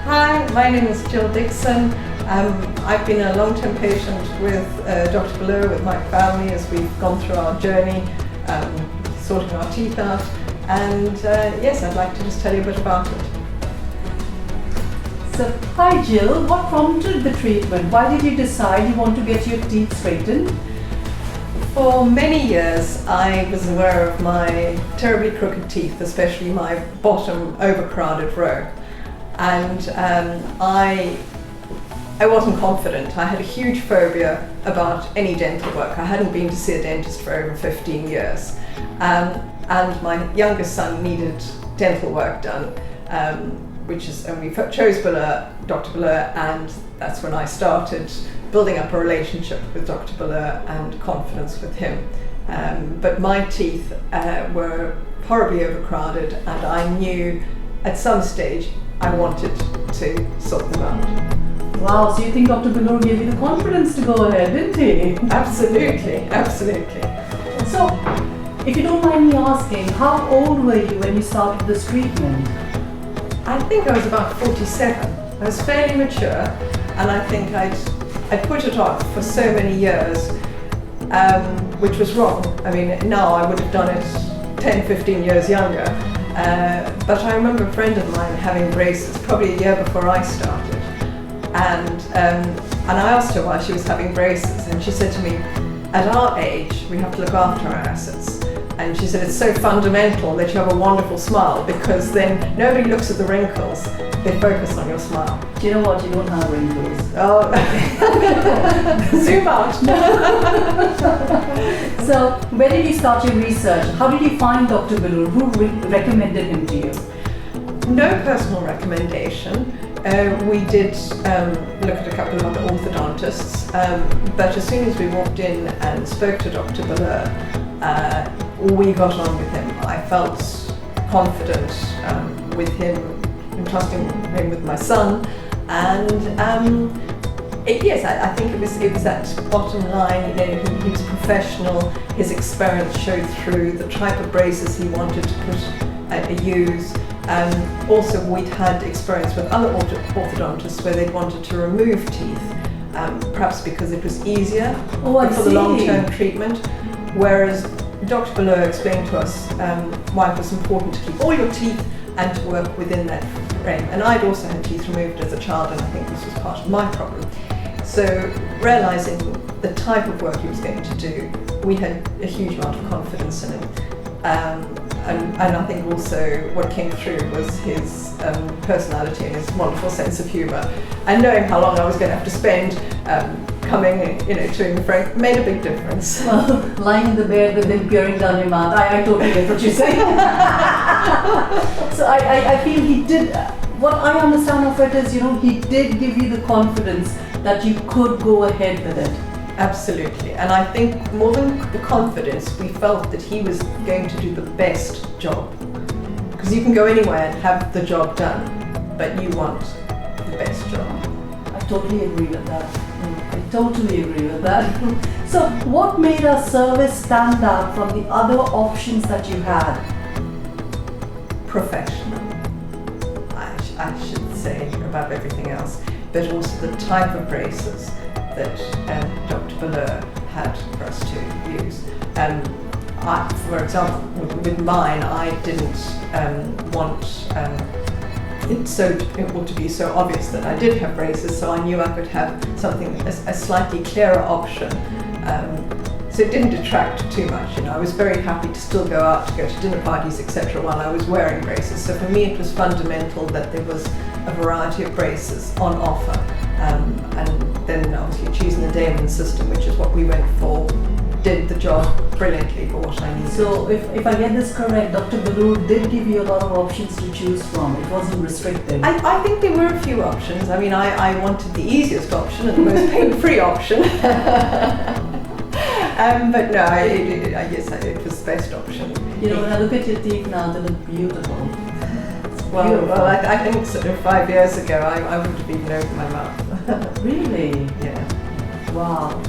Hi, my name is Jill Dixon. I've been a long-term patient with Dr. Belur, with my family, as we've gone through our journey, sorting our teeth out. And yes, I'd like to just tell you a bit about it. So, hi Jill, what prompted the treatment? Why did you decide you want to get your teeth straightened? For many years, I was aware of my terribly crooked teeth, especially my bottom overcrowded row. And I wasn't confident. I had a huge phobia about any dental work. I hadn't been to see a dentist for over 15 years. And my youngest son needed dental work done, and we chose Dr. Belur, and that's when I started building up a relationship with Dr. Belur and confidence with him. But my teeth were horribly overcrowded, and I knew at some stage I wanted to sort them out. Wow, so you think Dr. Belur gave you the confidence to go ahead, didn't he? Absolutely, absolutely. So, if you don't mind me asking, how old were you when you started this treatment? I think I was about 47. I was fairly mature, and I think I'd put it off for so many years, which was wrong. I mean, now I would have done it 10, 15 years younger. But I remember a friend of mine having braces probably a year before I started. And I asked her why she was having braces, and she said to me, at our age, we have to look after our assets. And she said, it's so fundamental that you have a wonderful smile, because then nobody looks at the wrinkles, they focus on your smile. Do you know what? You don't have wrinkles. Oh, zoom out. So, where did you start your research? How did you find Dr. Belur? Who recommended him to you? No personal recommendation. We did look at a couple of other orthodontists, but as soon as we walked in and spoke to Dr. Belur, we got on with him. I felt confident with him, entrusting him with my son, and yes, I think it was that bottom line. You know, he was professional. His experience showed through the type of braces he wanted to use. Also, we'd had experience with other orthodontists where they'd wanted to remove teeth, perhaps because it was easier for the long-term treatment, whereas Dr. Belur explained to us why it was important to keep all your teeth and to work within that frame. And I'd also had teeth removed as a child, and I think this was part of my problem. So, realizing the type of work he was going to do, we had a huge amount of confidence in him. And I think also what came through was his personality and his wonderful sense of humour. And knowing how long I was going to have to spend coming, chewing the frame made a big difference. Well, lying in the bed with him peering down your mouth, I totally get what you're saying. So I feel he did, what I understand of it is, he did give you the confidence that you could go ahead with it. Absolutely, and I think more than the confidence, we felt that he was going to do the best job. Because you can go anywhere and have the job done, but you want the best job. I totally agree with that. I totally agree with that. So, what made our service stand out from the other options that you had? Professional, I should say, above everything else, but also the type of braces that Dr. Belur had for us to use. For example, with mine, I didn't want it to be so obvious that I did have braces, so I knew I could have something, a slightly clearer option. So it didn't detract too much. I was very happy to still go out, to go to dinner parties, etc., while I was wearing braces. So for me, it was fundamental that there was a variety of braces on offer. And then obviously choosing the Damon system, which is what we went for, did the job brilliantly for what I needed. So if I get this correct, Dr. Belur did give you a lot of options to choose from. It wasn't restricted. I think there were a few options. I mean, I wanted the easiest option and the most pain-free option. But no, yes, it was the best option. When I look at your teeth now, they look beautiful. Well, I think sort of 5 years ago, I wouldn't have even opened my mouth. Really? Yeah. Wow.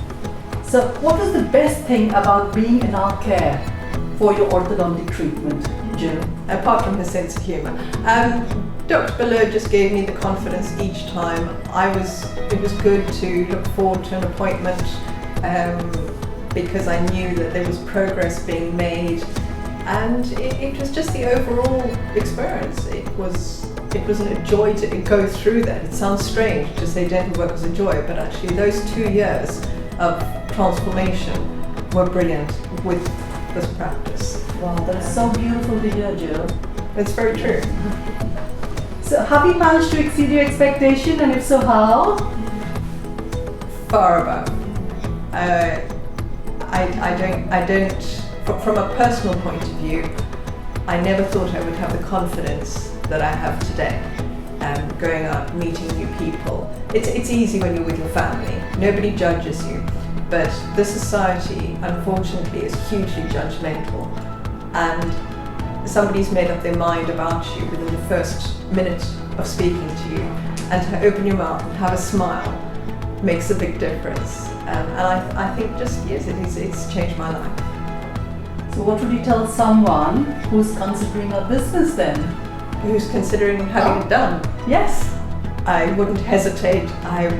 So, what was the best thing about being in our care for your orthodontic treatment, Jill? Apart from his sense of humour. Dr. Belur just gave me the confidence each time. It was good to look forward to an appointment because I knew that there was progress being made, and it was just the overall experience. It was a joy to go through that. It sounds strange to say dental work was a joy, but actually those 2 years of transformation were brilliant with this practice. Wow, that's so beautiful to hear, Jill. It's very true. So have you managed to exceed your expectation, and if so, how? Far above. I don't, from a personal point of view, I never thought I would have the confidence that I have today. Going out, meeting new people. It's easy when you're with your family. Nobody judges you. But this society, unfortunately, is hugely judgmental. And somebody's made up their mind about you within the first minute of speaking to you. And to open your mouth and have a smile makes a big difference. And I think just, yes, it's changed my life. So what would you tell someone who's considering a business then? Who's considering having it done? Yes. I wouldn't hesitate. I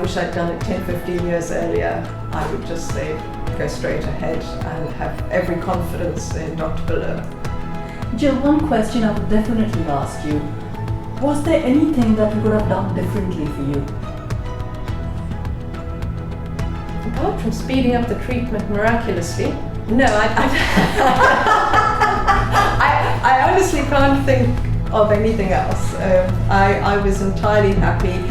wish I'd done it 10, 15 years earlier. I would just say, go straight ahead and have every confidence in Dr. Belur. Jill, one question I would definitely ask you. Was there anything that you could have done differently for you? Apart from speeding up the treatment miraculously, no, I honestly can't think of anything else. I was entirely happy.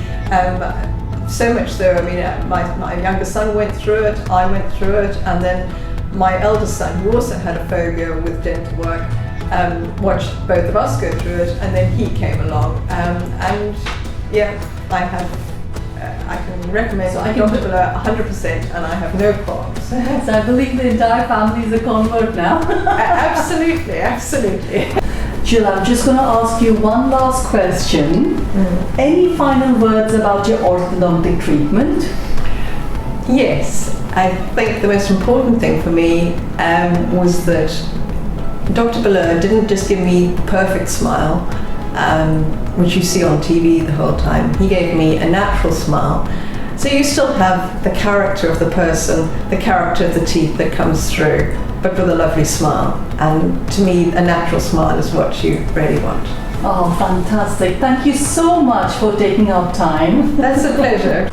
So much so, I mean, my younger son went through it, I went through it, and then my eldest son, who also had a phobia with dental work, watched both of us go through it, and then he came along. And yeah, I can recommend Dr. Belur 100%, and I have no qualms. So I believe the entire family is a convert now. Absolutely, absolutely. Jill, I'm just going to ask you one last question. Any final words about your orthodontic treatment? Yes, I think the most important thing for me was that Dr. Belur didn't just give me the perfect smile, which you see on TV the whole time. He gave me a natural smile. So you still have the character of the person, the character of the teeth that comes through, but with a lovely smile. And to me, a natural smile is what you really want. Oh, fantastic. Thank you so much for taking our time. That's a pleasure.